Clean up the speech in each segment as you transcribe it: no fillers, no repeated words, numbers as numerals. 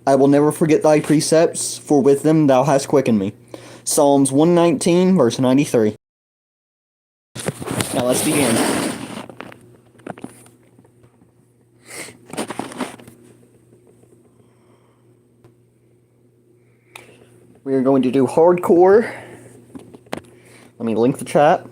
I will never forget thy precepts, for with them thou hast quickened me. Psalms 119, verse 93. Now let's begin. We are going to do hardcore. Let me link the chat.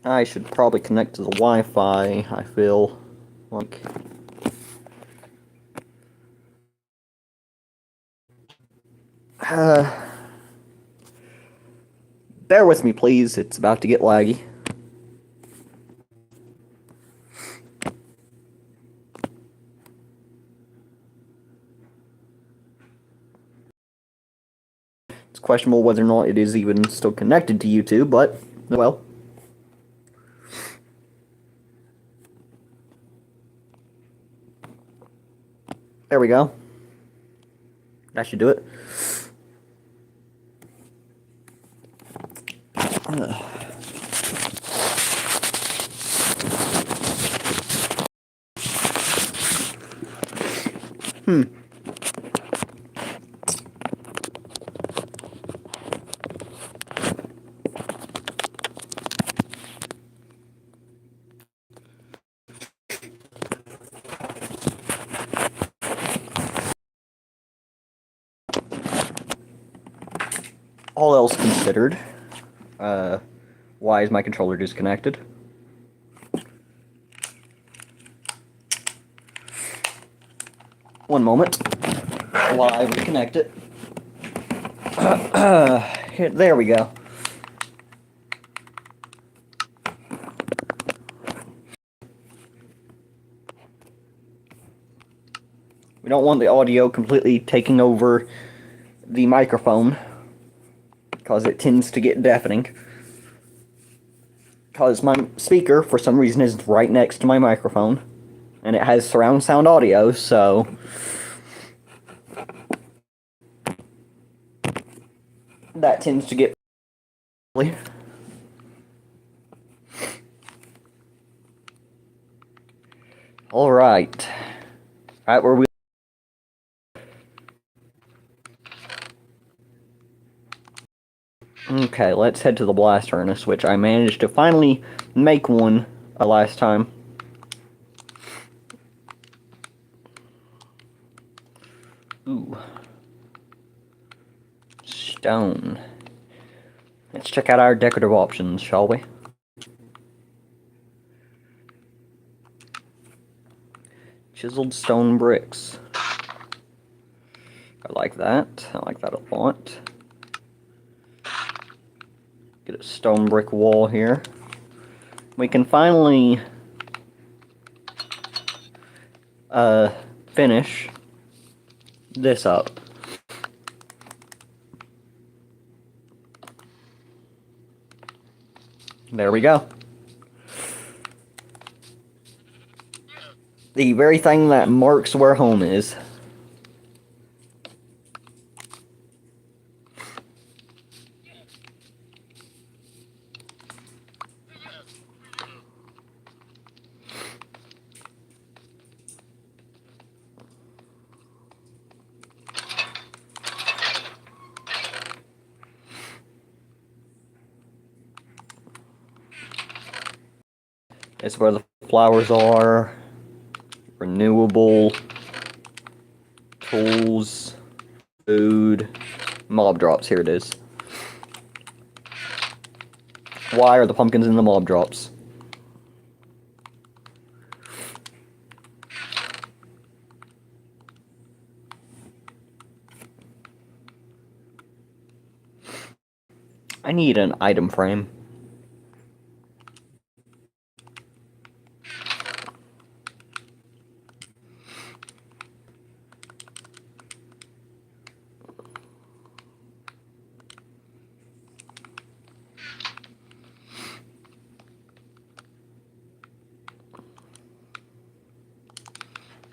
I should probably connect to the Wi-Fi, I feel like. Bear with me, please. It's about to get laggy. It's questionable whether or not it is even still connected to YouTube, but, well. There we go. That should do it. All else considered, why is my controller disconnected? One moment while I reconnect it. There we go. We don't want the audio completely taking over the microphone, because it tends to get deafening. Because my speaker, for some reason, is right next to my microphone, and it has surround sound audio, so that tends to get. Alright. Right where we. Okay, let's head to the blast furnace, which I managed to finally make one last time. Ooh. Stone. Let's check out our decorative options, shall we? Chiseled stone bricks. I like that. I like that a lot. Get a stone brick wall here. We can finally finish this up. There we go. The very thing that marks where home is. It's where the flowers are. Renewable. Tools. Food. Mob drops. Here it is. Why are the pumpkins in the mob drops? I need an item frame.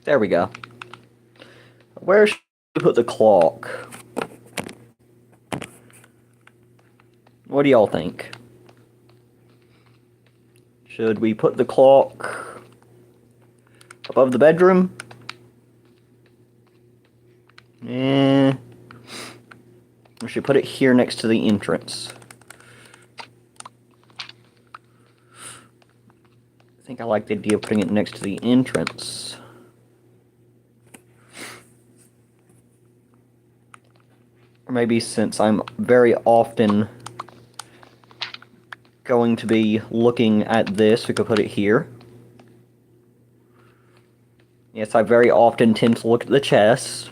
There we go. Where should we put the clock? What do y'all think? Should we put the clock above the bedroom? We should put it here next to the entrance. I think I like the idea of putting it next to the entrance. Or maybe since I'm very often going to be looking at this, we could put it here. Yes, I very often tend to look at the chest.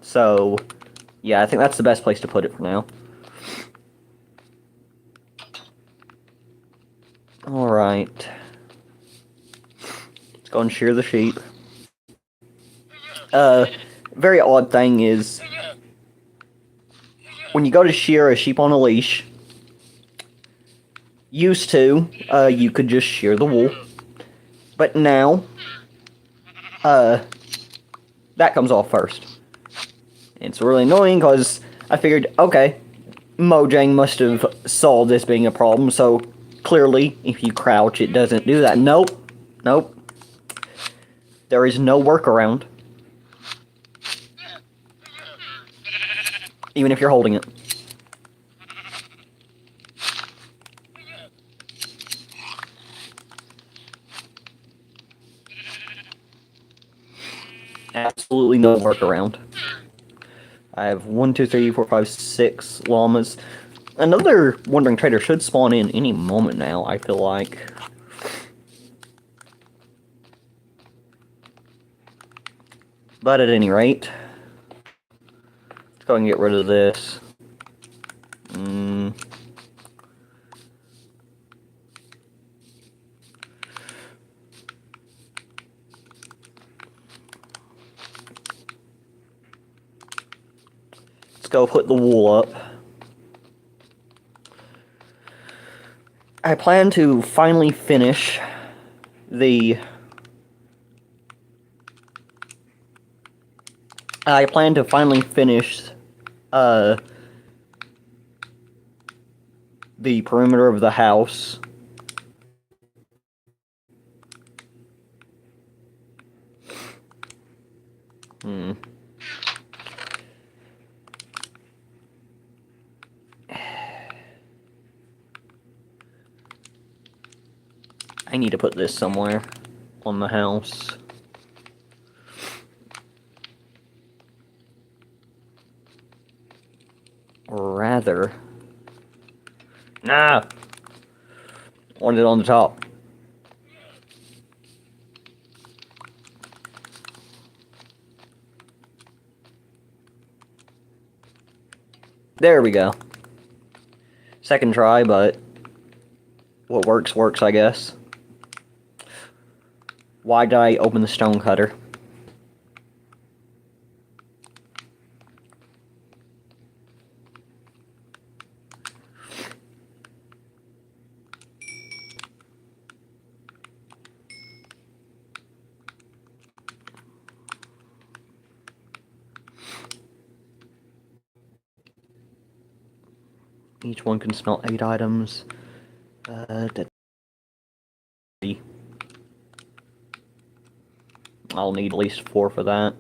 So, yeah, I think that's the best place to put it for now. Alright. Let's go and shear the sheep. Very odd thing is, when you go to shear a sheep on a leash, used to, you could just shear the wool. But now, that comes off first. It's really annoying because I figured, okay, Mojang must have solved this being a problem, so clearly, if you crouch, it doesn't do that. Nope. Nope. There is no workaround. Even if you're holding it. Absolutely no workaround. I have 1, 2, 3, 4, 5, 6 llamas. Another wandering trader should spawn in any moment now, I feel like. But at any rate, let's go and get rid of this. Let's go put the wool up. I plan to finally finish the... the perimeter of the house. I need to put this somewhere on the house. Or rather... Nah! I wanted it on the top. There we go. Second try, but what works, works, I guess. Why did I open the stone cutter? Each one can smell 8 items. I'll need at least 4 for that.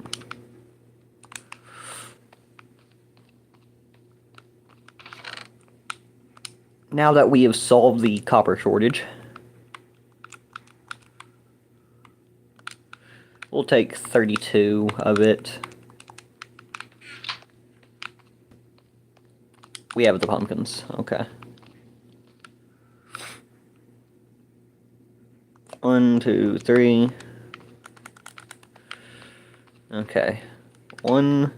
Now that we have solved the copper shortage, we'll take 32 of it. We have the pumpkins, okay. 1, 2, 3. Okay. 1,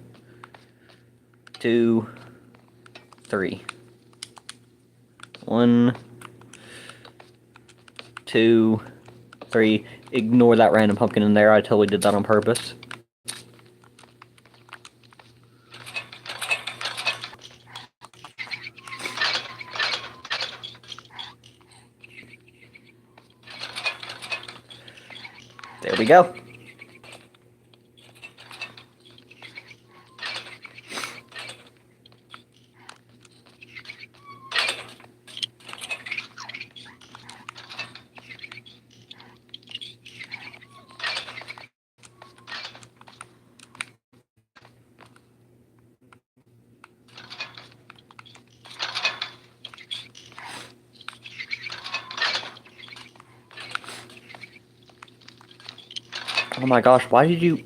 2, 3. 1, 2, 3. Ignore that random pumpkin in there. I totally did that on purpose. There we go. Oh my gosh, why did you...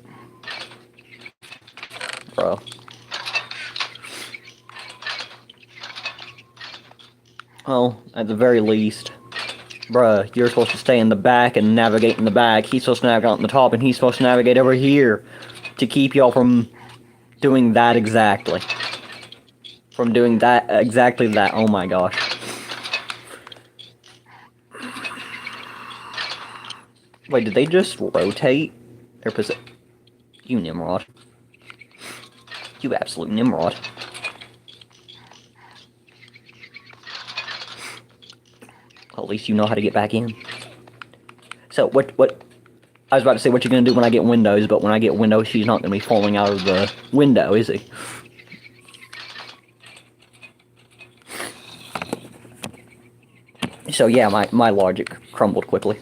Bro. Well, at the very least... Bruh, you're supposed to stay in the back and navigate in the back. He's supposed to navigate on the top, and he's supposed to navigate over here to keep y'all from doing that exactly. From doing that, exactly that. Oh my gosh. Wait, did they just rotate their position? You Nimrod. You absolute Nimrod. Well, at least you know how to get back in. So, what... I was about to say what you're gonna do when I get Windows, but when I get Windows, she's not gonna be falling out of the window, is he? So yeah, my logic crumbled quickly.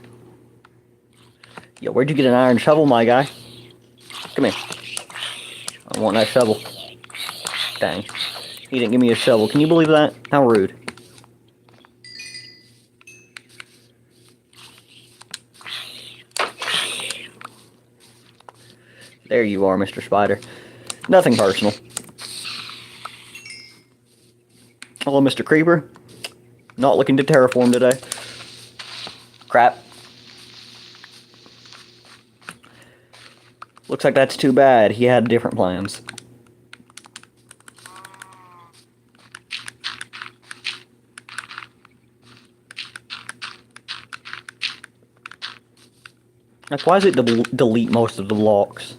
Yo, where'd you get an iron shovel, my guy? Come here. I want that shovel. Dang. He didn't give me a shovel. Can you believe that? How rude. There you are, Mr. Spider. Nothing personal. Hello, Mr. Creeper. Not looking to terraform today. Crap. Looks like that's too bad. He had different plans. Like, why does it delete most of the blocks?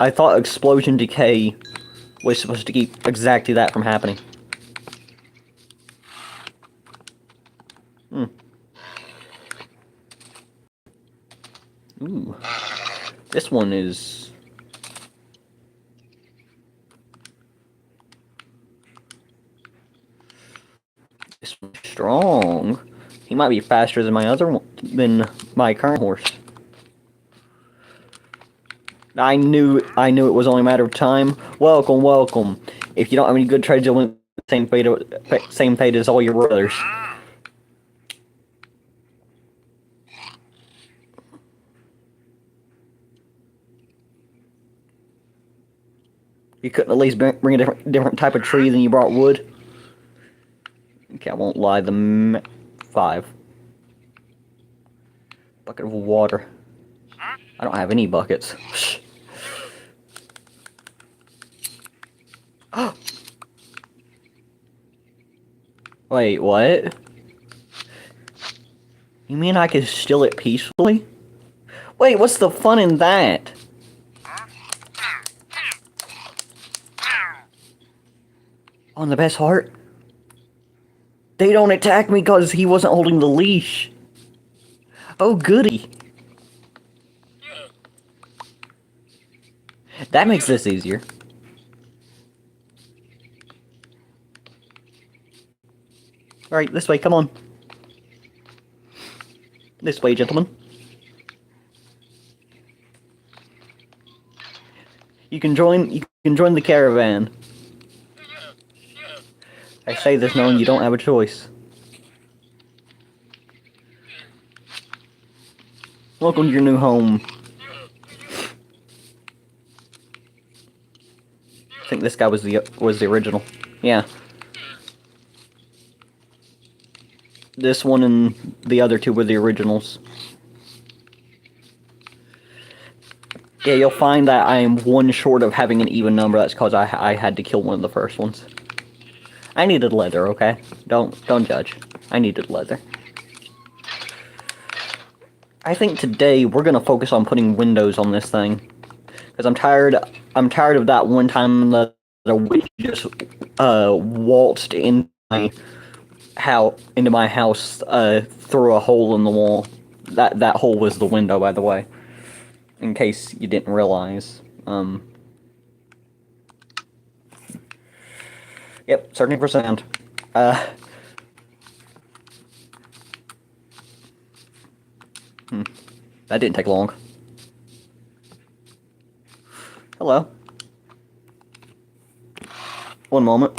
I thought explosion decay was supposed to keep exactly that from happening. Ooh. This one is... This one's strong. He might be faster than my other one, than my current horse. I knew it was only a matter of time. Welcome, welcome. If you don't have any good trades, you'll win the same fate as all your brothers. You couldn't at least bring a different type of tree than you brought wood? Okay, I won't lie. 5. Bucket of water. I don't have any buckets. Wait, what? You mean I can steal it peacefully? Wait, what's the fun in that? On the best heart? They don't attack me because he wasn't holding the leash. Oh, goody. That makes this easier. Alright, this way, come on. This way, gentlemen. You can join the caravan. I say this knowing you don't have a choice. Welcome to your new home. I think this guy was the original. Yeah. This one and the other two were the originals. Yeah, you'll find that I am one short of having an even number. That's because I had to kill one of the first ones. I needed leather, okay? Don't judge. I needed leather. I think today we're gonna focus on putting windows on this thing, because I'm tired of that one time the witch just waltzed into my house through a hole in the wall. That hole was the window, by the way, in case you didn't realize. Yep, searching for sand. That didn't take long. Hello. One moment.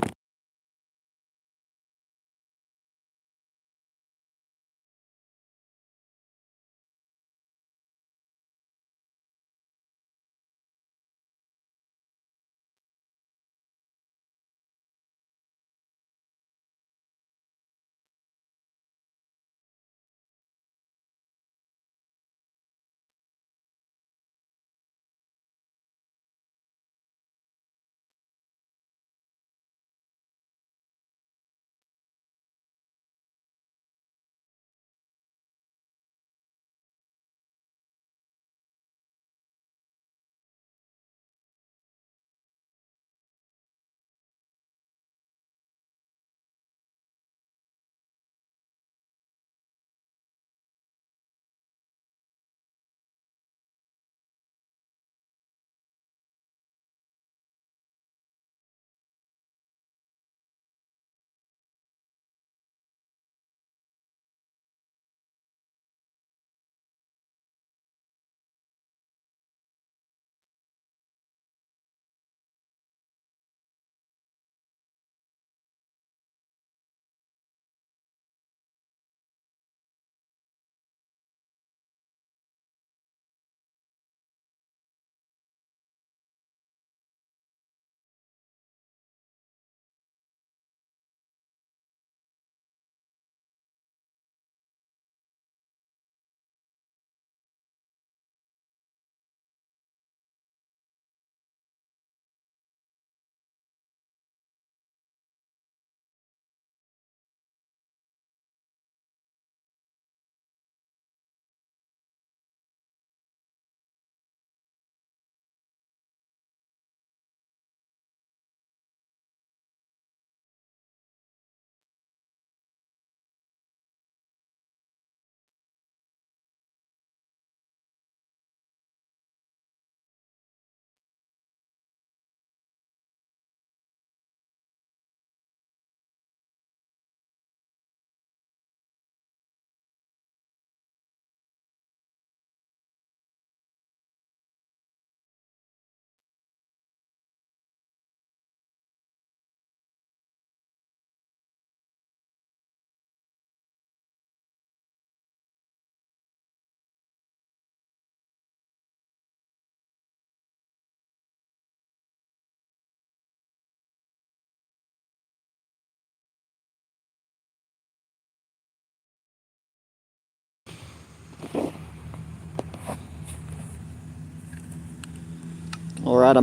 Alright,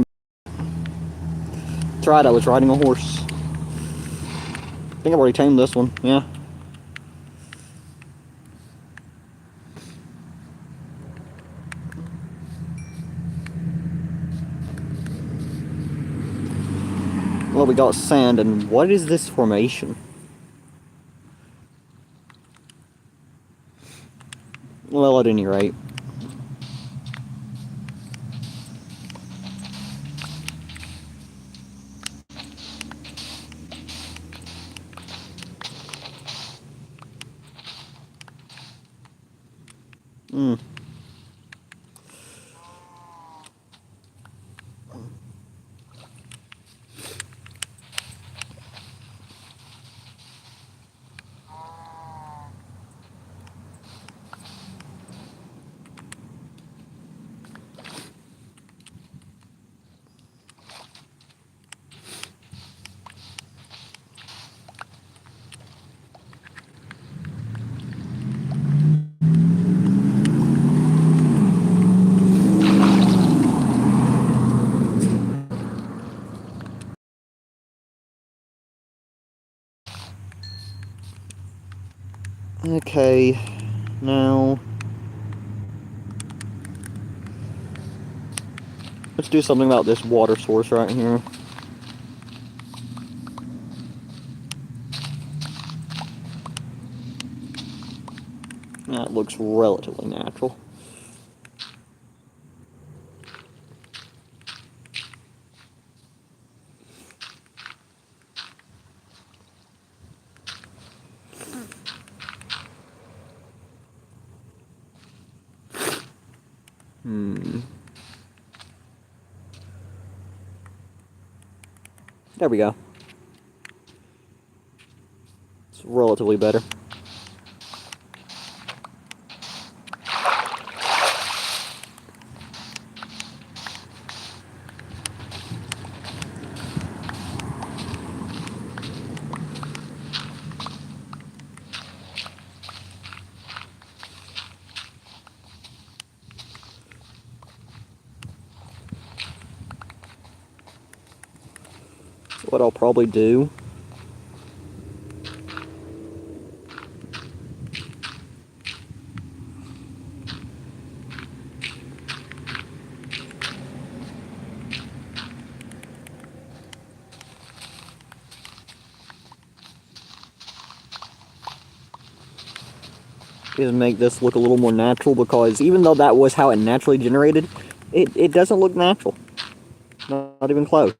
that's right, I was riding a horse. I think I've already tamed this one, yeah. Well, we got sand, and what is this formation? Well, at any rate. Hmm. Okay, now let's do something about this water source right here. That looks relatively natural. There we go. It's relatively better. So what I'll probably do is make this look a little more natural, because even though that was how it naturally generated, it doesn't look natural. Not even close.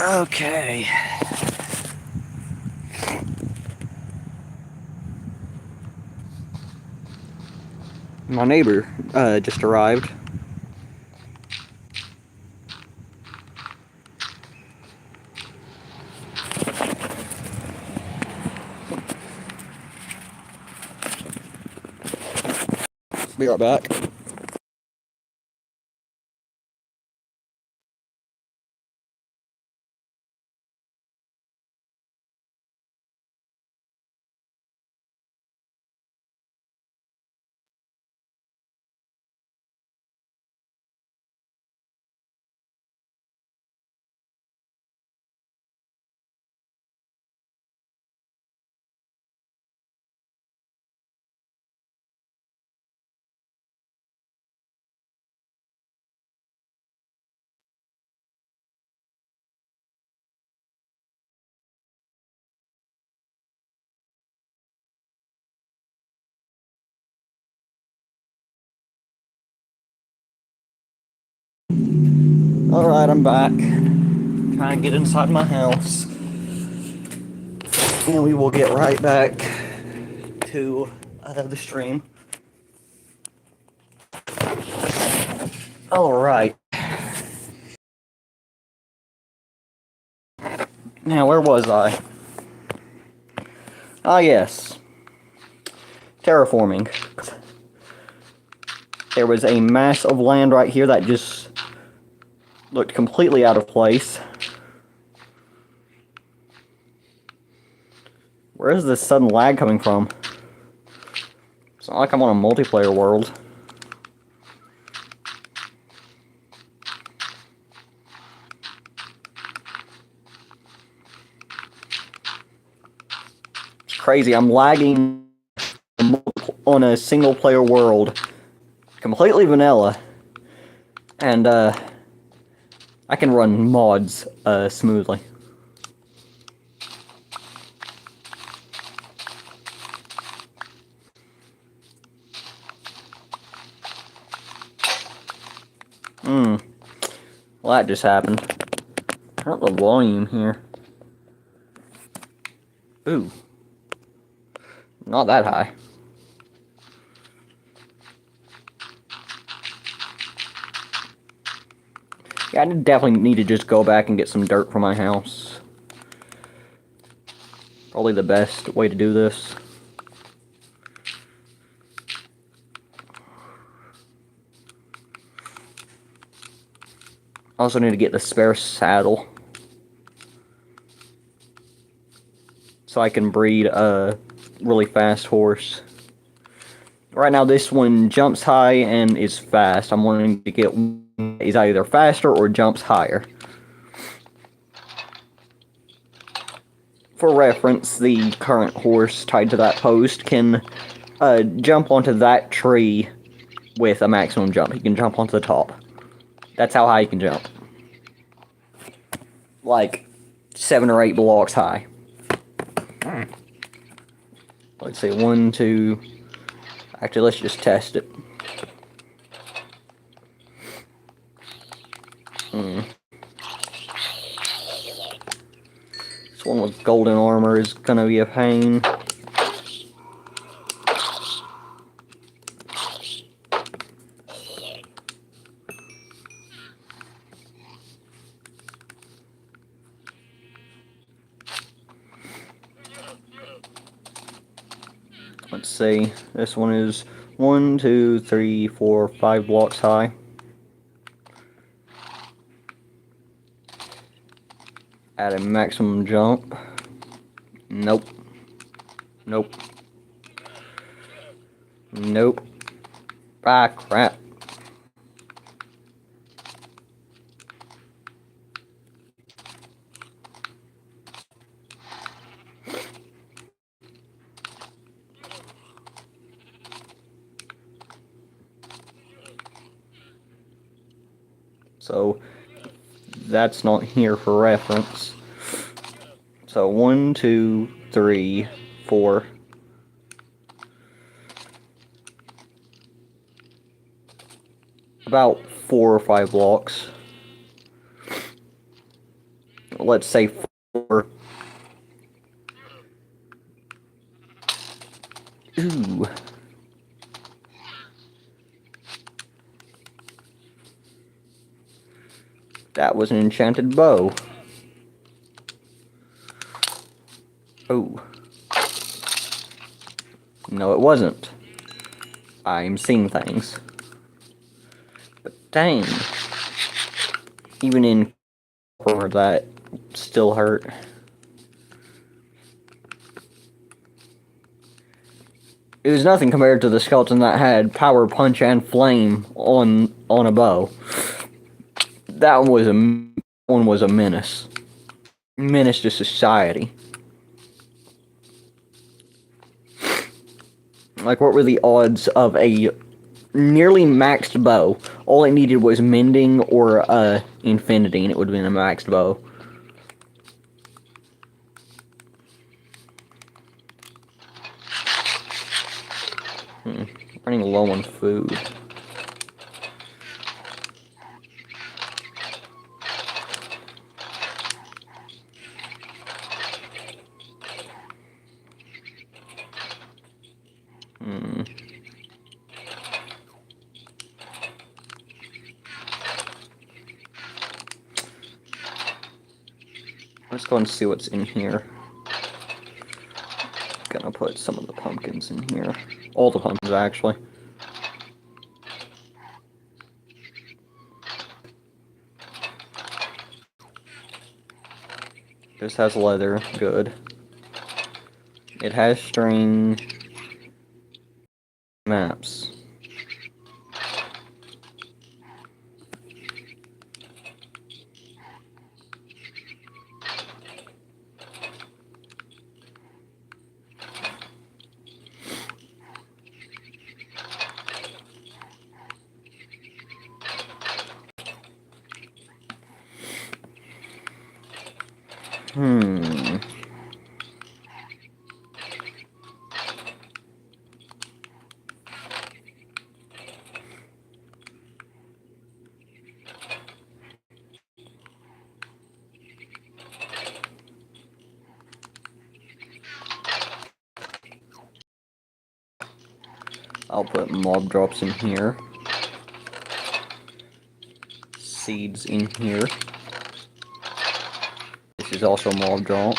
Okay. My neighbor just arrived. Be right back. Alright, I'm back. Trying to get inside my house. And we will get right back to the stream. Alright. Now, where was I? Ah, yes. Terraforming. There was a mass of land right here that just looked completely out of place. Where is this sudden lag coming from? It's not like I'm on a multiplayer world. It's crazy. I'm lagging on a single player world. Completely vanilla. And, I can run mods, smoothly. Well, that just happened. Turn up the volume here. Ooh. Not that high. Yeah, I definitely need to just go back and get some dirt for my house. Probably the best way to do this. Also need to get the spare saddle. So I can breed a really fast horse. Right now this one jumps high and is fast. I'm wanting to get one that is either faster or jumps higher. For reference, the current horse tied to that post can jump onto that tree with a maximum jump. He can jump onto the top. That's how high he can jump. Like 7 or 8 blocks high. Let's see, 1, 2... Actually, let's just test it. This one with golden armor is gonna be a pain. Let's see, this one is 1, 2, 3, 4, 5 blocks high. Add a maximum jump. Nope. Nope. Nope. Ah, crap. So, that's not here for reference. So, 1, 2, 3, 4. About 4 or 5 blocks. Let's say 4. Ooh. That was an enchanted bow. Oh. No, it wasn't. I'm seeing things. But dang. Even in horror, that still hurt. It was nothing compared to the skeleton that had power, punch, and flame on a bow. That one was a menace. Menace to society. Like, what were the odds of a nearly maxed bow? All it needed was mending or infinity, and it would have been a maxed bow. Running low on food. Let's go and see what's in here. Gonna put some of the pumpkins in here. All the pumpkins, actually. This has leather. Good. It has string. Maps. I'll put mob drops in here. Seeds in here. This is also mob drop.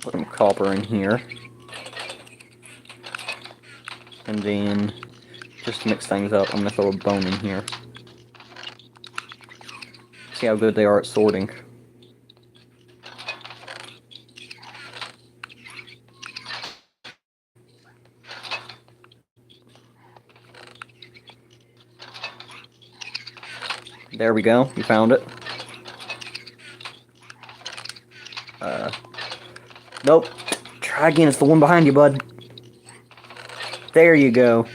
Put some copper in here. And then, just to mix things up, I'm going to throw a bone in here. See how good they are at sorting. There we go, you found it. Nope. Try again, it's the one behind you, bud. There you go.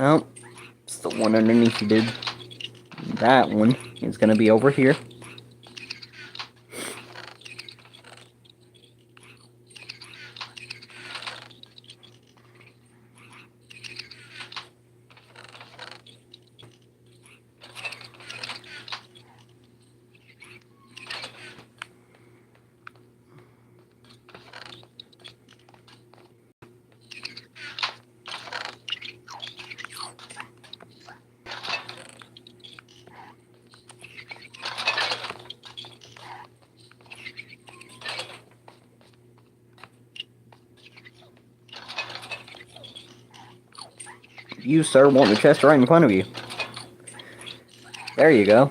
Nope. It's the one underneath you, dude. That one is gonna be over here. You, sir, want the chest right in front of you. There you go.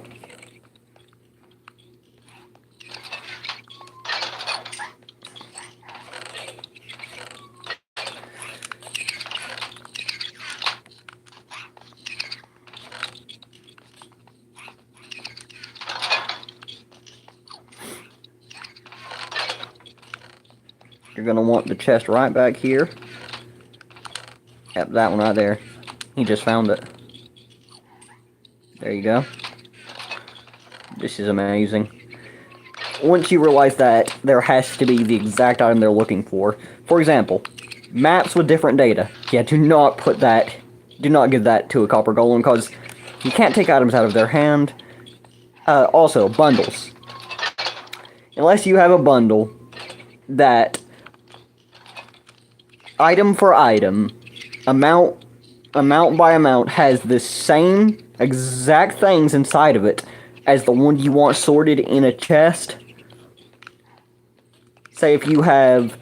You're gonna want the chest right back here. Yep, that one right there. He just found it. There you go. This is amazing. Once you realize that there has to be the exact item they're looking for example, maps with different data. Yeah, do not put that, do not give that to a copper golem, because you can't take items out of their hand. Also, bundles. Unless you have a bundle that, item for item, amount by amount, has the same exact things inside of it as the one you want sorted in a chest. Say if you have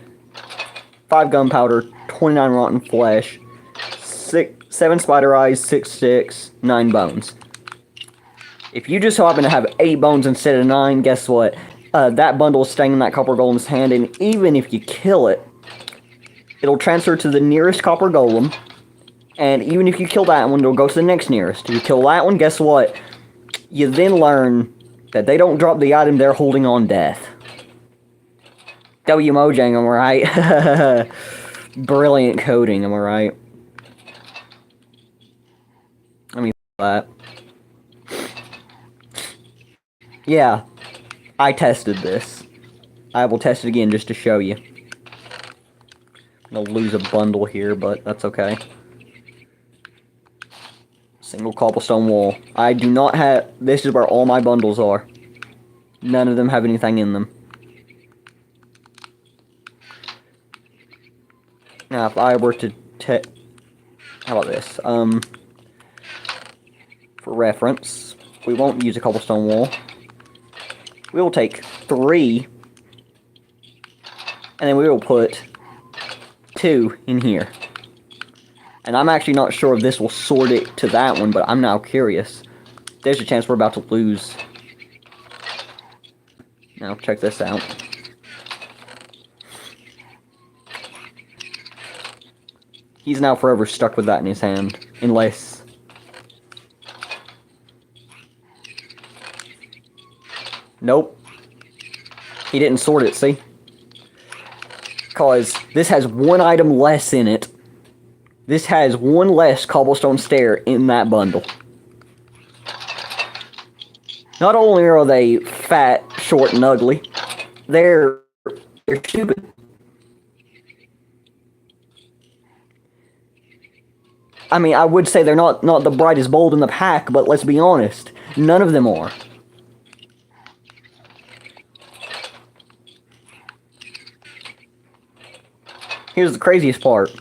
5 gunpowder, 29 rotten flesh, 7 spider eyes, 6 sticks, 9 bones. If you just so happen to have 8 bones instead of 9, guess what? That bundle is staying in that copper golem's hand, and even if you kill it, it'll transfer to the nearest copper golem. And even if you kill that one, it'll go to the next nearest. If you kill that one, guess what? You then learn that they don't drop the item they're holding on death. W Mojang, am I right? Brilliant coding, am I right? Let me that. Yeah, I tested this. I will test it again just to show you. I'm gonna lose a bundle here, but that's okay. Single cobblestone wall. I do not have... This is where all my bundles are. None of them have anything in them. Now, if I were to how about this? For reference, we won't use a cobblestone wall. We will take 3, and then we will put 2 in here. And I'm actually not sure if this will sort it to that one, but I'm now curious. There's a chance we're about to lose. Now, check this out. He's now forever stuck with that in his hand, unless... Nope. He didn't sort it, see? Because this has 1 item less in it. This has 1 less cobblestone stair in that bundle. Not only are they fat, short, and ugly, they're stupid. I mean, I would say they're not the brightest bulb in the pack, but let's be honest, none of them are. Here's the craziest part.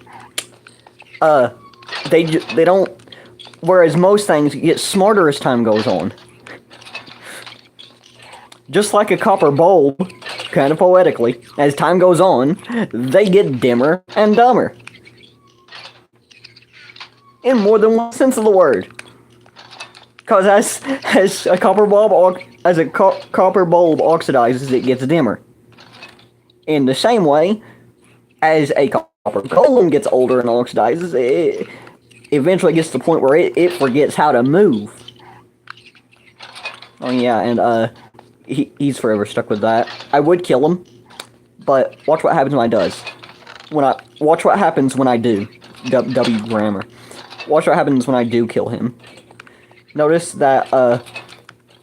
They don't. Whereas most things get smarter as time goes on. Just like a copper bulb, kind of poetically, as time goes on, they get dimmer and dumber. In more than one sense of the word. Because as a copper bulb oxidizes, it gets dimmer. In the same way, as a copper golem gets older and oxidizes, it eventually gets to the point where it forgets how to move. Oh yeah, and he's forever stuck with that. I would kill him, but watch what happens when I does. Watch what happens when I do. W grammar. Watch what happens when I do kill him. Notice that, well,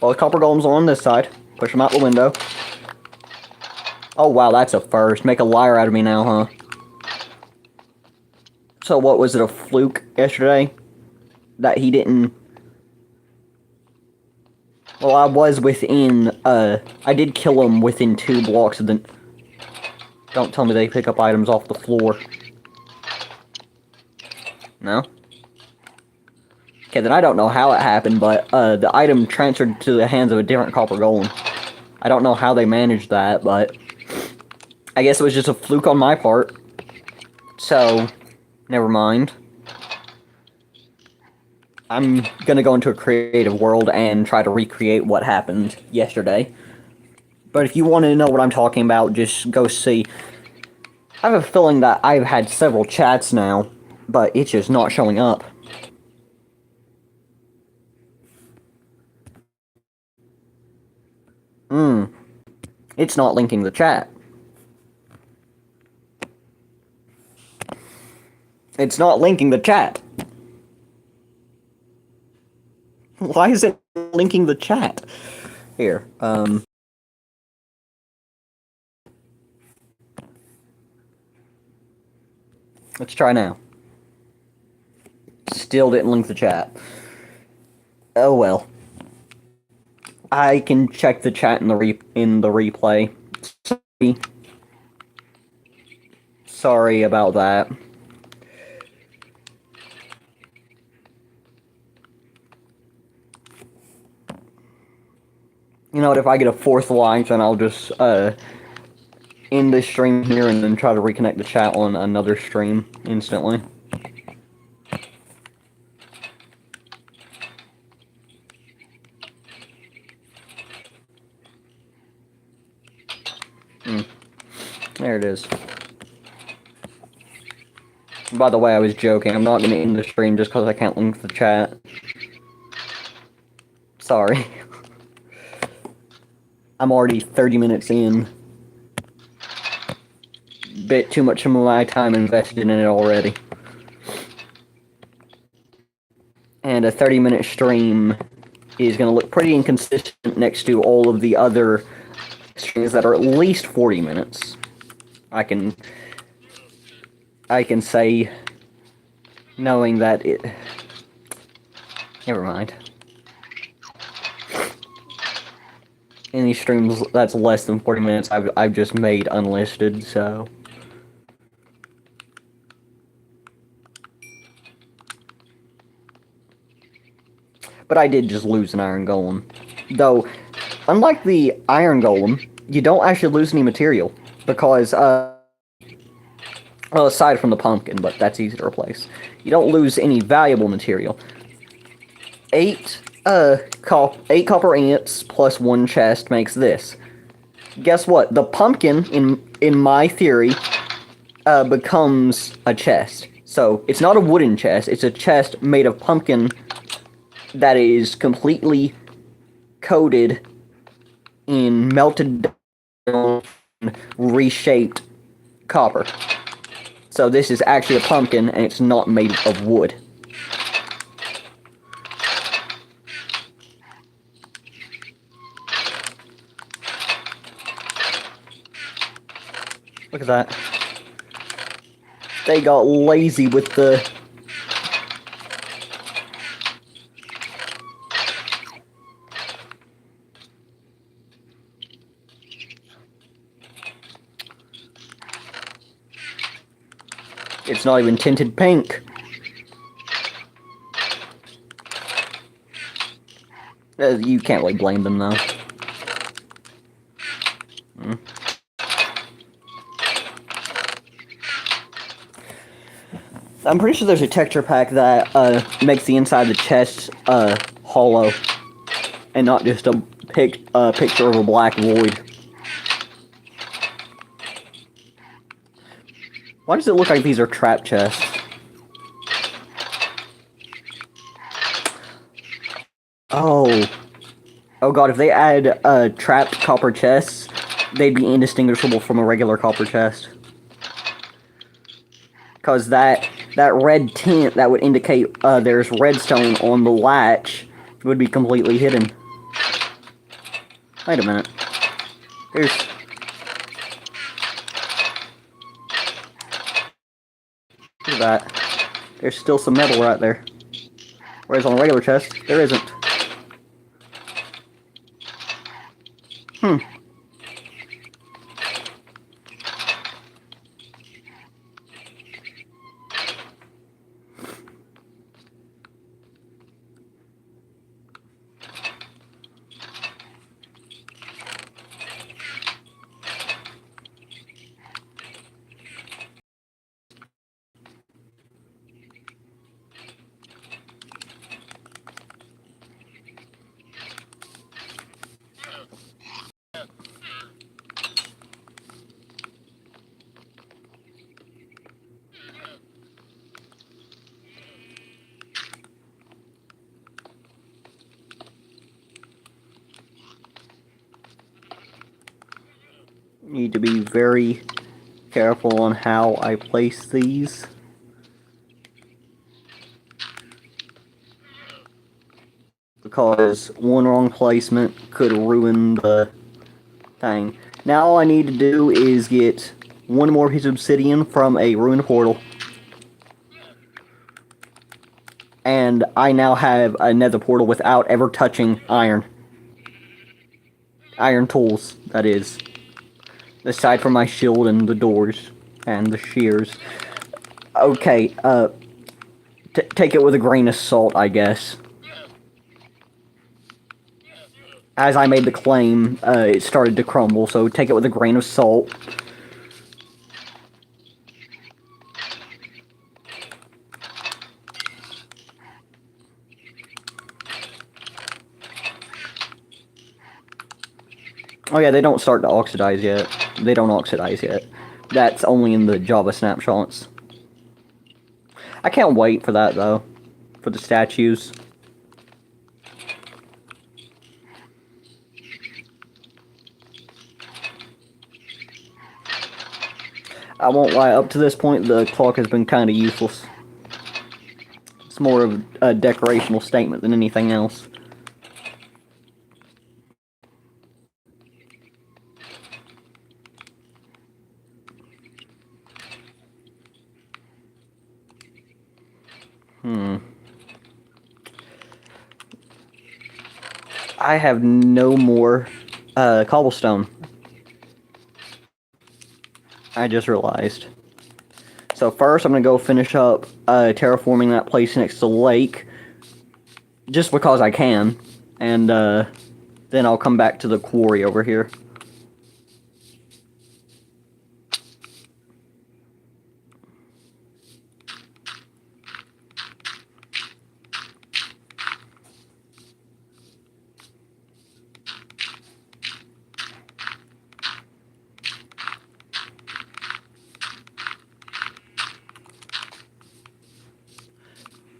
the copper golems are on this side. Push him out the window. Oh, wow, that's a first. Make a liar out of me now, huh? So what, was it a fluke yesterday? That he didn't... Well, I was within, I did kill him within 2 blocks of the... Don't tell me they pick up items off the floor. No? Okay, then I don't know how it happened, but the item transferred to the hands of a different copper golem. I don't know how they managed that, but I guess it was just a fluke on my part. So, never mind. I'm gonna go into a creative world and try to recreate what happened yesterday. But if you want to know what I'm talking about, just go see. I have a feeling that I've had several chats now, but it's just not showing up. It's not linking the chat. It's not linking the chat. Why is it linking the chat? Here, let's try now. Still didn't link the chat. Oh well. I can check the chat in the replay. Sorry about that. You know what, if I get a 4th like, then I'll just end this stream here and then try to reconnect the chat on another stream instantly. There it is. By the way, I was joking. I'm not going to end the stream just because I can't link the chat. Sorry. I'm already 30 minutes in. Bit too much of my time invested in it already. And a 30-minute stream is going to look pretty inconsistent next to all of the other streams that are at least 40 minutes. I can say, knowing that it... Never mind. Any streams that's less than 40 minutes I've just made unlisted, so... but I did just lose an iron golem. Though, unlike the iron golem, you don't actually lose any material, because, well, aside from the pumpkin, but that's easy to replace, you don't lose any valuable material. 8 copper ingots plus 1 chest makes this. Guess what? The pumpkin, in my theory, becomes a chest. So, it's not a wooden chest, it's a chest made of pumpkin that is completely coated in melted down, reshaped copper. So this is actually a pumpkin, and it's not made of wood. Look at that. They got lazy with the... It's not even tinted pink. You can't really blame them, though. I'm pretty sure there's a texture pack that makes the inside of the chest hollow, and not just a picture of a black void. Why does it look like these are trap chests? Oh. Oh god, if they add trapped copper chests, they'd be indistinguishable from a regular copper chest. Because that red tint that would indicate there's redstone on the latch would be completely hidden. Wait a minute. Here's... Look at that. There's still some metal right there. Whereas on a regular chest, there isn't. Need to be very careful on how I place these. Because one wrong placement could ruin the thing. Now all I need to do is get one more piece of obsidian from a ruined portal. And I now have a nether portal without ever touching iron. Iron tools, that is. Aside from my shield and the doors and the shears. Okay, take it with a grain of salt, I guess. As I made the claim, it started to crumble, so take it with a grain of salt. Oh yeah, they don't start to oxidize yet. They don't oxidize yet. That's only in the Java snapshots. I can't wait for that, though. For the statues. I won't lie, up to this point, the clock has been kind of useless. It's more of a decorational statement than anything else. I have no more cobblestone. I just realized. So first I'm going to go finish up terraforming that place next to the lake. just because I can, and then I'll come back to the quarry over here.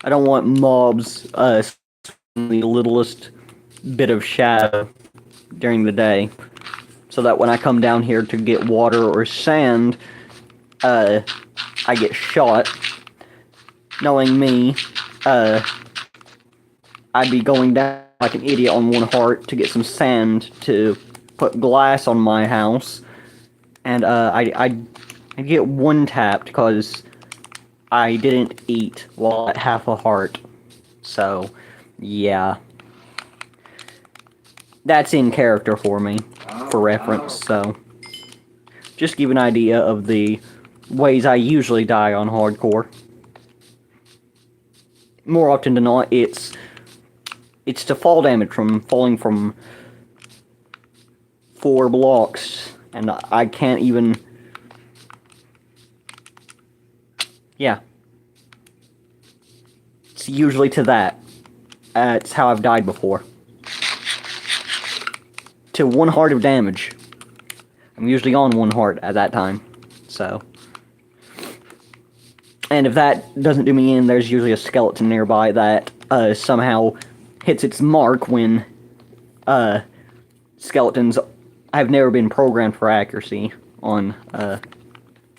I don't want mobs in the littlest bit of shadow during the day, so that when I come down here to get water or sand, I get shot. Knowing me, I'd be going down like an idiot on one heart to get some sand to put glass on my house, and I'd get one tapped because I didn't eat while at half a heart. So, yeah. That's in character for me, for reference, so... just give an idea of the ways I usually die on hardcore. More often than not, it's to fall damage from falling from 4 blocks, and I can't even... yeah. It's usually to that. It's how I've died before. To 1 heart of damage. I'm usually on 1 heart at that time, so... and if that doesn't do me in, there's usually a skeleton nearby that somehow hits its mark when skeletons have never been programmed for accuracy on, well,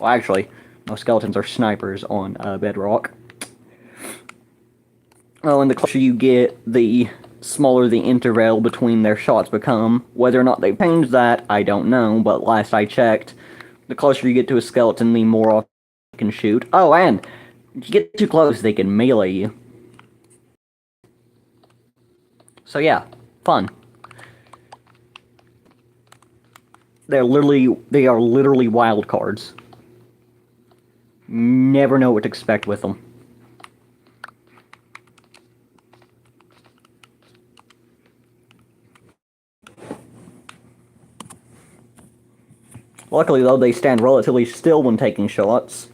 actually, no, skeletons are snipers on Bedrock. Oh, and the closer you get, the smaller the interval between their shots become. Whether or not they've changed that, I don't know, but last I checked, the closer you get to a skeleton, the more often you can shoot. Oh, and if you get too close, they can melee you. So yeah, fun. They are literally wild cards. Never know what to expect with them. Luckily, though, they stand relatively still when taking shots,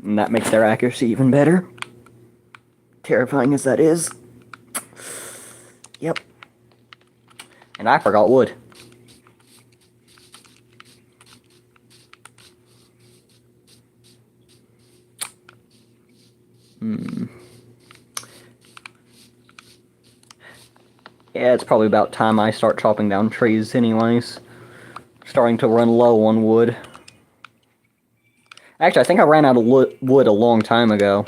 and that makes their accuracy even better. Terrifying as that is. Yep. And I forgot wood. Yeah, it's probably about time I start chopping down trees anyways. Starting to run low on wood. Actually, I think I ran out of wood a long time ago.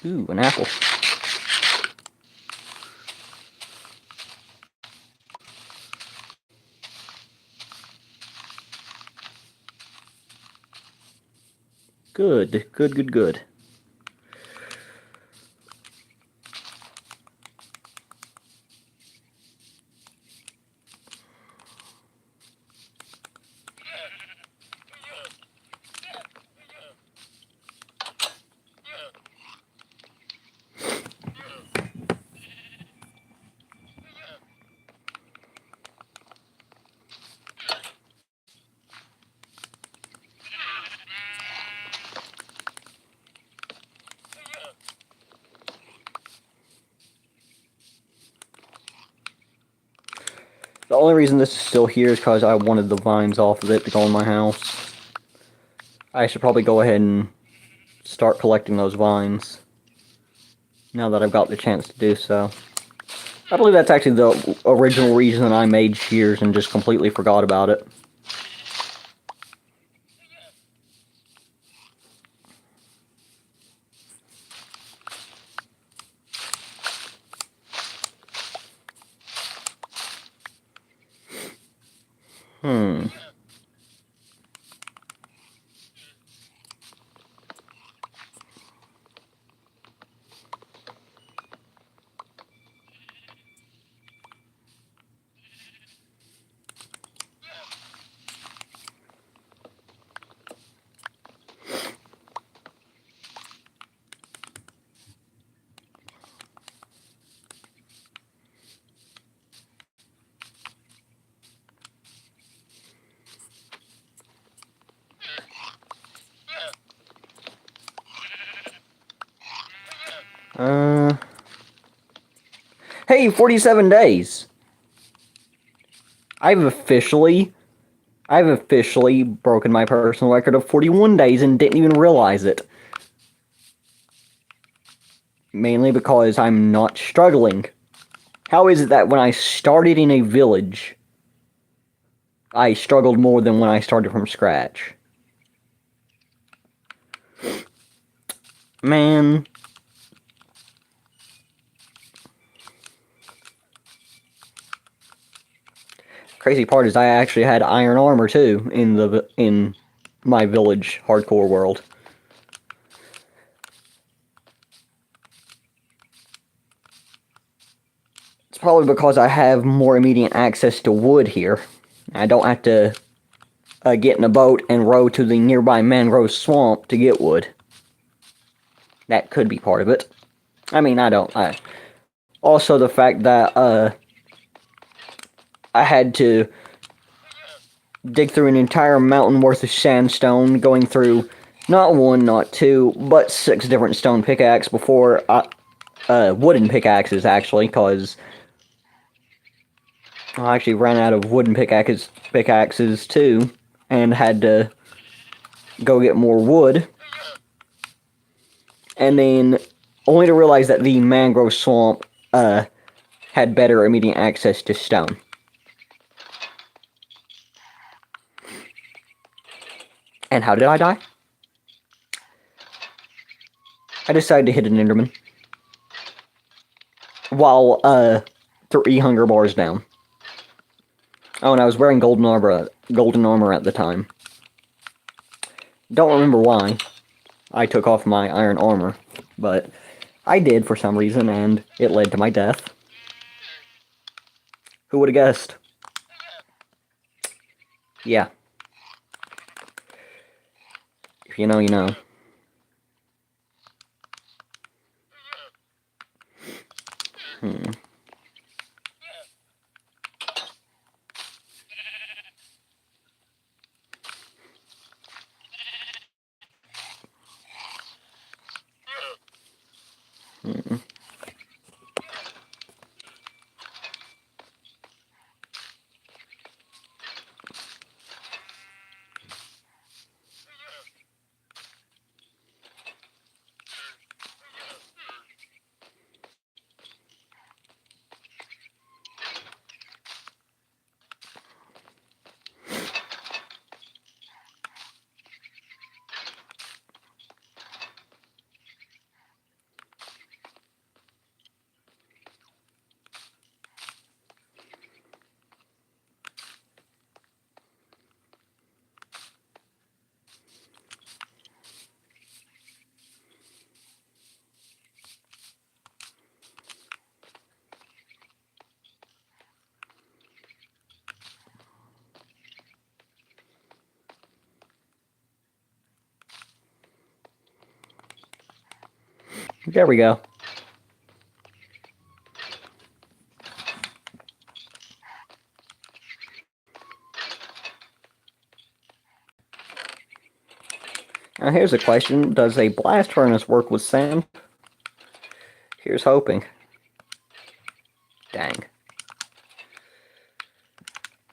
Ooh, an apple. Good, good, good, good. The only reason this is still here is because I wanted the vines off of it to go in my house. I should probably go ahead and start collecting those vines, now that I've got the chance to do so. I believe that's actually the original reason I made shears and just completely forgot about it. Hey, 47 days. I've officially broken my personal record of 41 days and didn't even realize it. Mainly because I'm not struggling. How is it that when I started in a village, I struggled more than when I started from scratch? Man. Crazy part is I actually had iron armor too in my village hardcore world. It's probably because I have more immediate access to wood here. I don't have to get in a boat and row to the nearby mangrove swamp to get wood. That could be part of it. I mean, also the fact that I had to dig through an entire mountain worth of sandstone, going through not one, not two, but 6 different stone pickaxes before wooden pickaxes, actually, because I actually ran out of wooden pickaxes too, and had to go get more wood. And then only to realize that the mangrove swamp had better immediate access to stone. And how did I die? I decided to hit an Enderman while 3 hunger bars down. Oh, and I was wearing golden armor at the time. Don't remember why I took off my iron armor, but I did for some reason, and it led to my death. Who would have guessed? Yeah. If you know, you know. There we go. Now here's a question. Does a blast furnace work with sand? Here's hoping. Dang.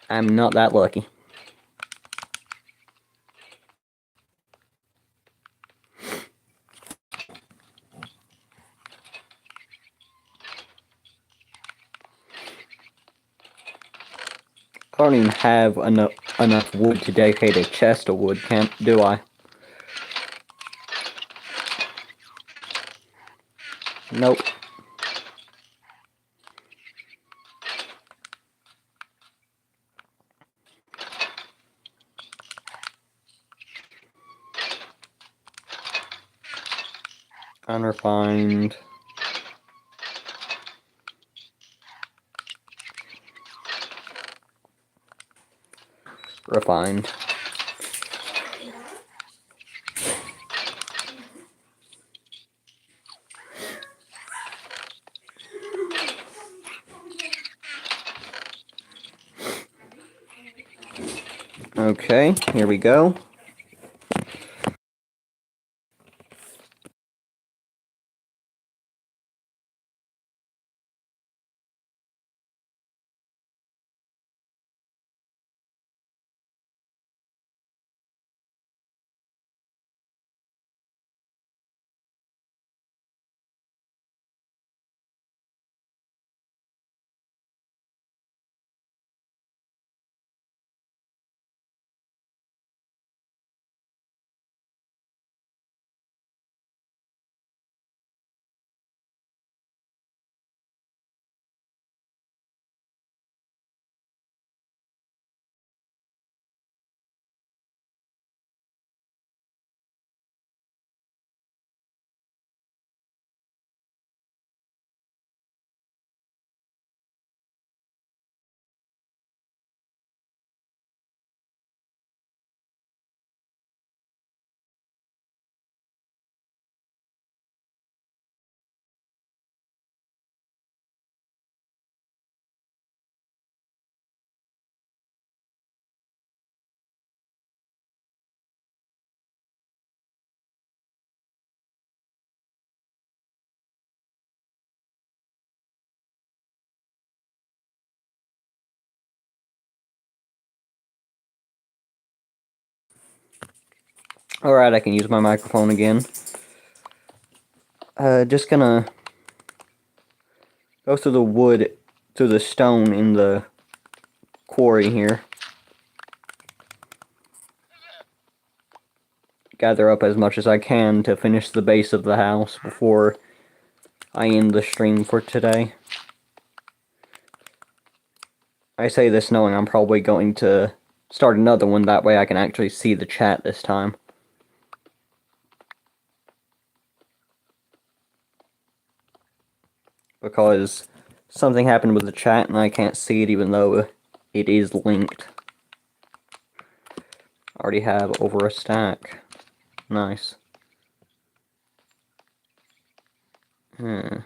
I'm not that lucky. I don't even have enough wood to dedicate a chest of wood, do I? Nope. Unrefined. Refined. Okay, here we go. Alright, I can use my microphone again. Just gonna go through the wood, through the stone in the quarry here. Gather up as much as I can to finish the base of the house before I end the stream for today. I say this knowing I'm probably going to start another one, that way I can actually see the chat this time. Because something happened with the chat and I can't see it even though it is linked. Already have over a stack. Nice. Hmm.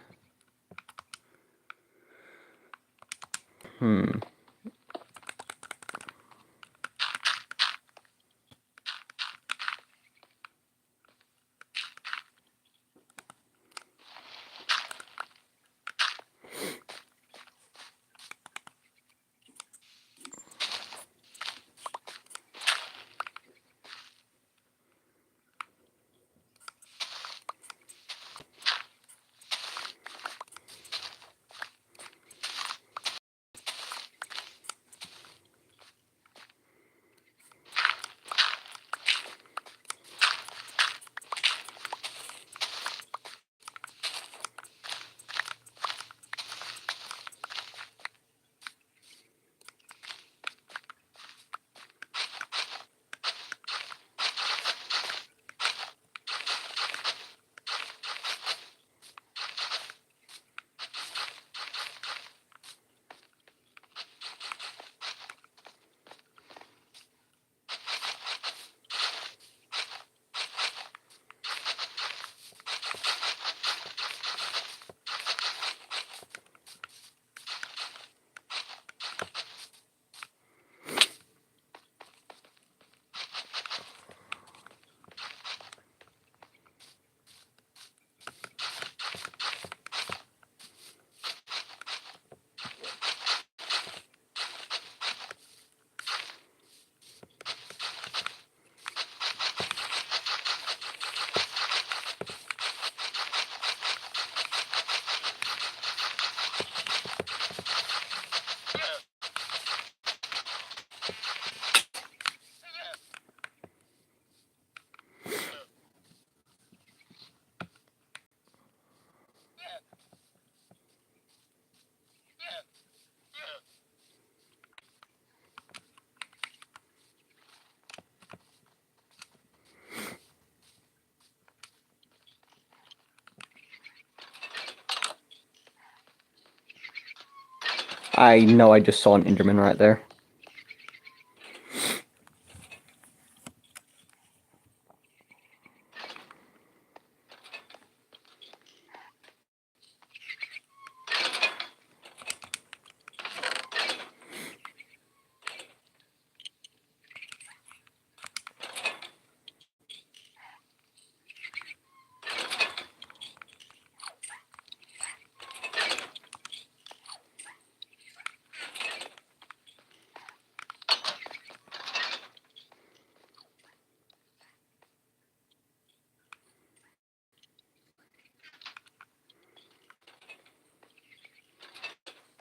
I know I just saw an Enderman right there.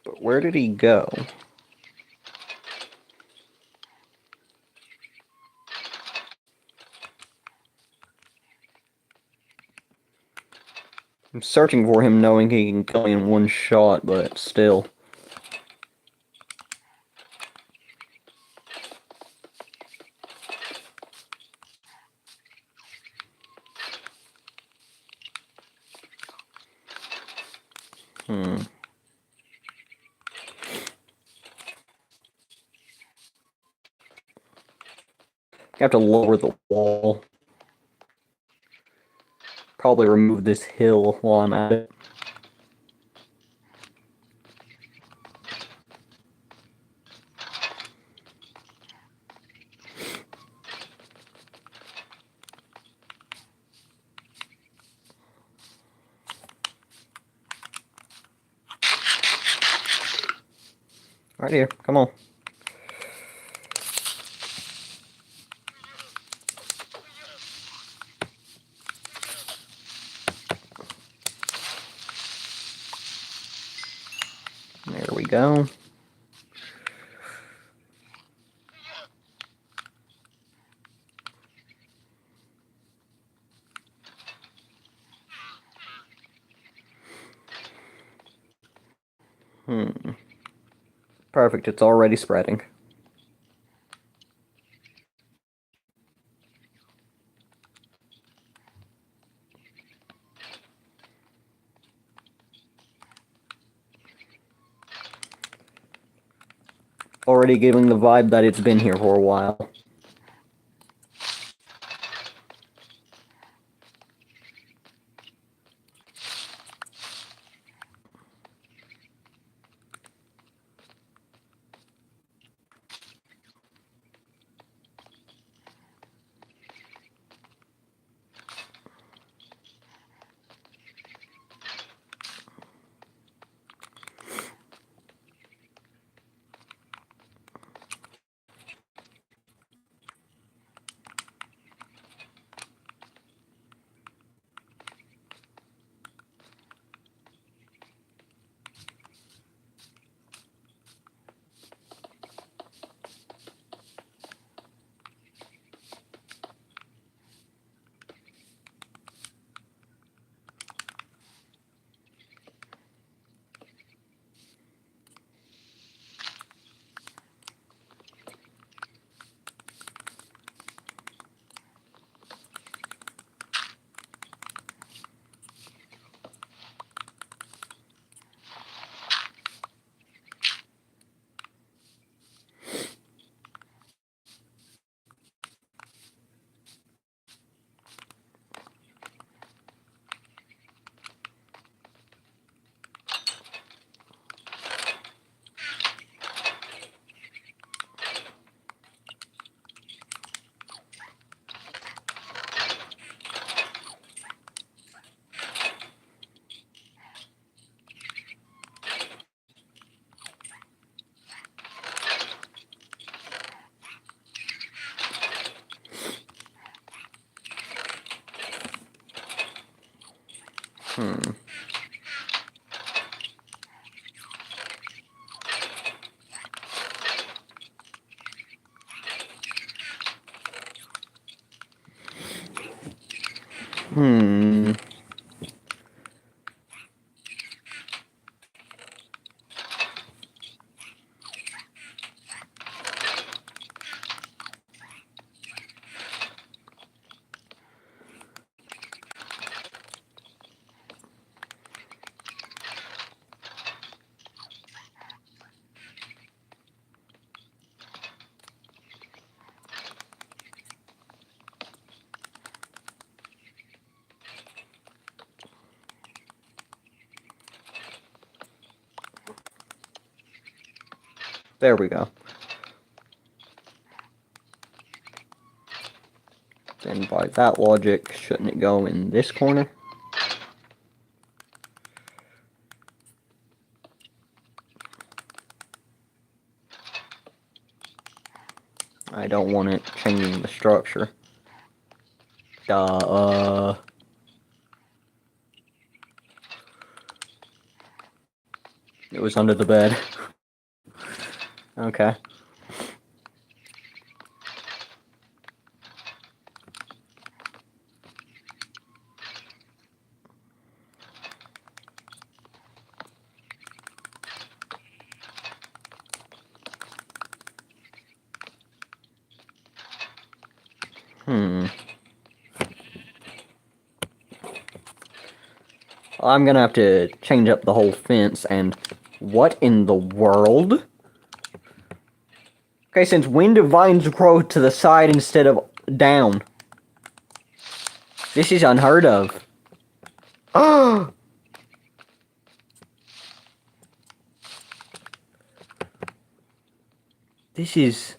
But where did he go? I'm searching for him knowing he can kill me in one shot, but still. I have to lower the wall. Probably remove this hill while I'm at it. Right here, come on. we go. Perfect, it's already spreading. Already giving the vibe that it's been here for a while. There we go. Then by that logic, shouldn't it go in this corner? I don't want it changing the structure. It was under the bed. Okay. I'm gonna have to change up the whole fence, and what in the world? Okay, since when do vines grow to the side instead of down? This is unheard of. Oh! This is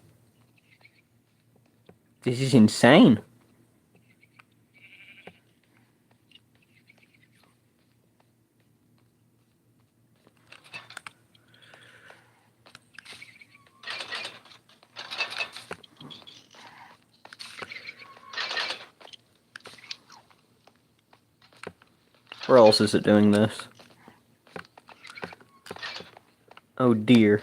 insane. Where else is it doing this? Oh dear.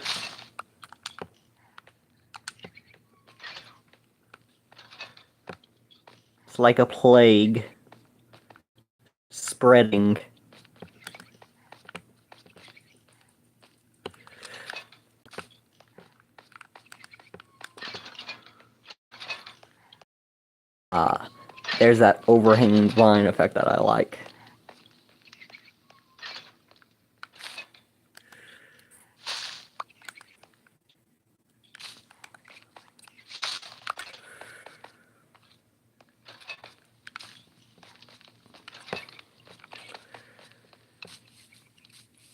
It's like a plague. Spreading. Ah, there's that overhanging vine effect that I like.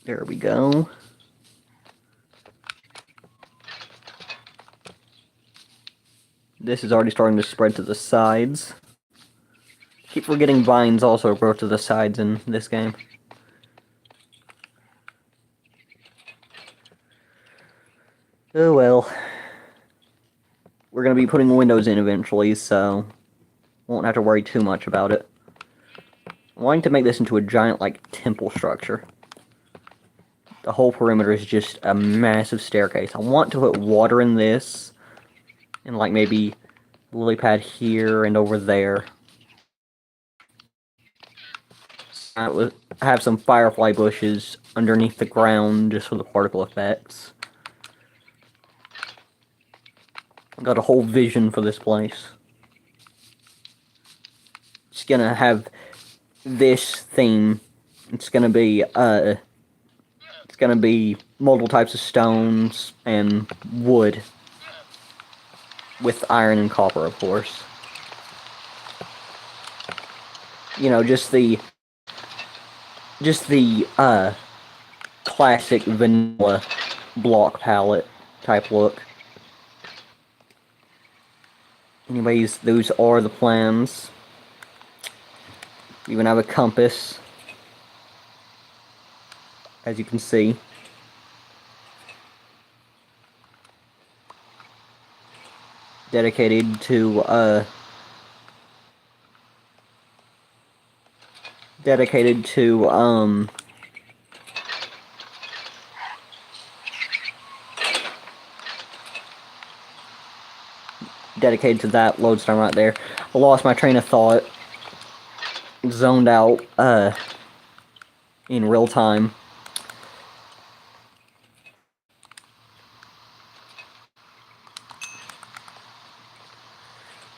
There we go. This is already starting to spread to the sides. Keep forgetting vines also grow to the sides in this game. Oh well. We're going to be putting windows in eventually, so won't have to worry too much about it. I'm wanting to make this into a giant, like, temple structure. The whole perimeter is just a massive staircase. I want to put water in this, and, like, maybe a lily pad here and over there. I would have some firefly bushes underneath the ground just for the particle effects. I've got a whole vision for this place. It's gonna have this theme. It's gonna be multiple types of stones and wood. With iron and copper, of course. You know, just the classic vanilla block palette type look. Anyways, those are the plans. We even have a compass, as you can see. Dedicated to, dedicated to, dedicated to that lodestone right there. I lost my train of thought. Zoned out, in real time.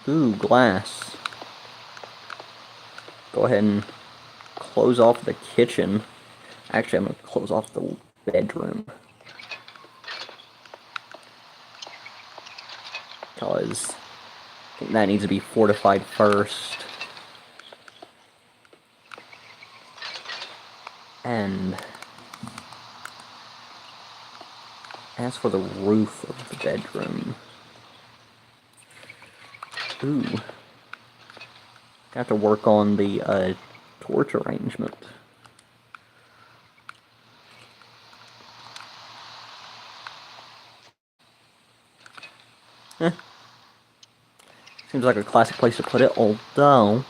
Ooh, glass. Go ahead and close off the kitchen. Actually, I'm going to close off the bedroom. Because I think that needs to be fortified first. And as for the roof of the bedroom, ooh, got to work on the torch arrangement. Eh. Seems like a classic place to put it, although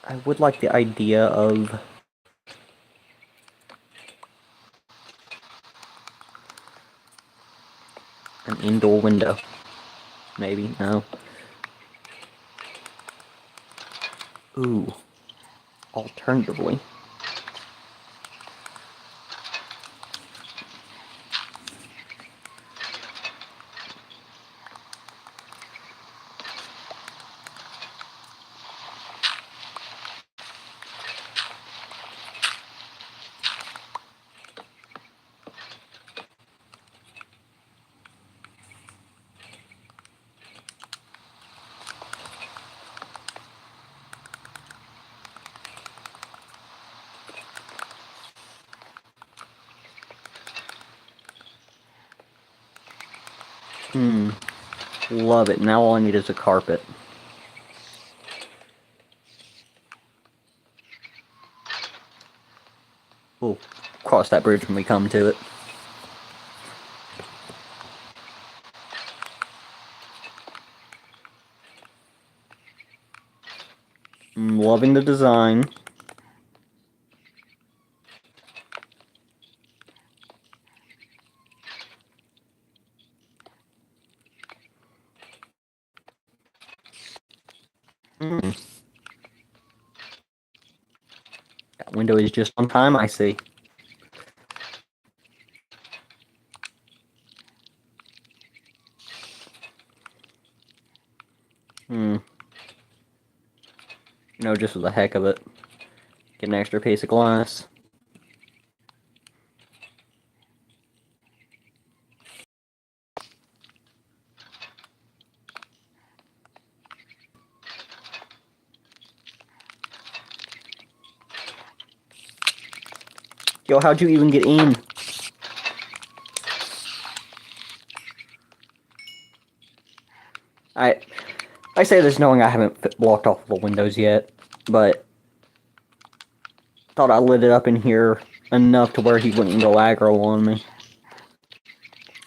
I would like the idea of an indoor window. Maybe, no. Ooh. Alternatively. Love it. Now all I need is a carpet. We'll cross that bridge when we come to it. I'm loving the design. Window is just on time, I see. No, just for the heck of it. Get an extra piece of glass. Yo, how'd you even get in? I say this knowing I haven't blocked off the windows yet, but thought I lit it up in here enough to where he wouldn't go aggro on me.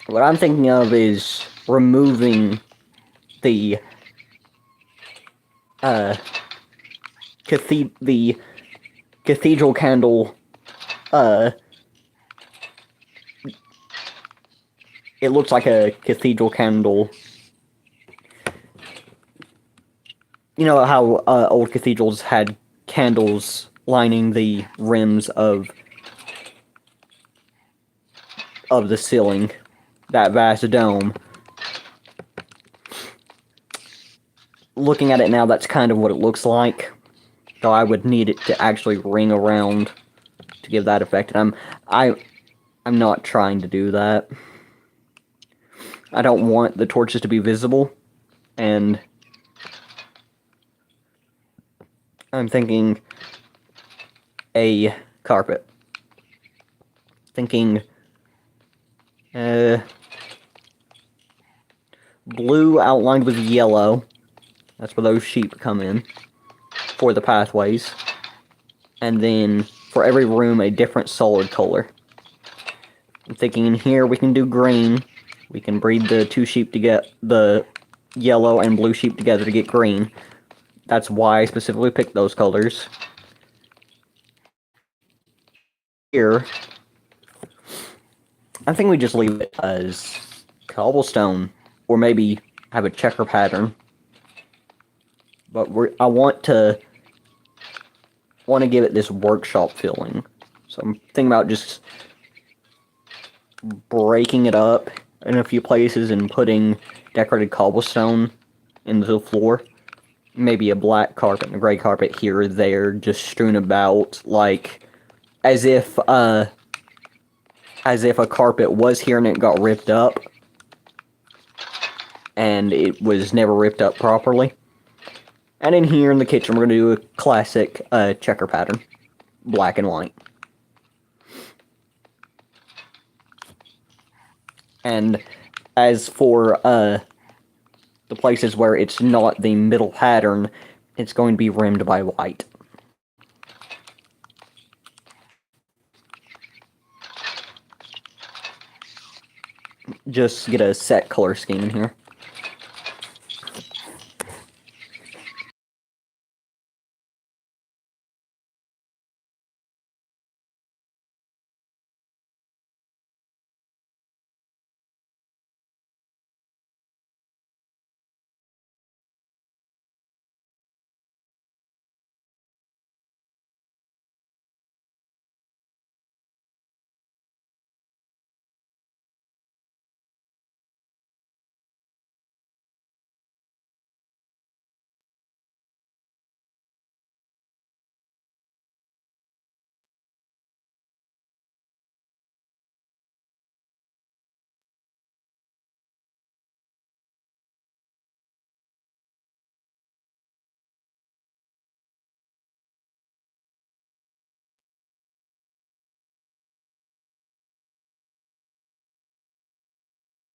What I'm thinking of is removing the cathedral candle. It looks like a cathedral candle. You know how old cathedrals had candles lining the rims of the ceiling, that vast dome. Looking at it now, that's kind of what it looks like. Though I would need it to actually ring around to give that effect. And I'm not trying to do that. I don't want the torches to be visible, and I'm thinking a carpet. Thinking blue outlined with yellow. That's where those sheep come in for the pathways. And then for every room, a different solid color. I'm thinking in here we can do green. We can breed the two sheep to get the yellow and blue sheep together to get green. That's why I specifically picked those colors. Here, I think we just leave it as cobblestone, or maybe have a checker pattern. But I want to give it this workshop feeling. So I'm thinking about just breaking it up in a few places and putting decorated cobblestone into the floor. Maybe a black carpet and a gray carpet here or there, just strewn about, like as if a carpet was here and it got ripped up, and it was never ripped up properly. And in here in the kitchen, we're going to do a classic checker pattern, black and white. And as for the places where it's not the middle pattern, it's going to be rimmed by white. Just get a set color scheme in here.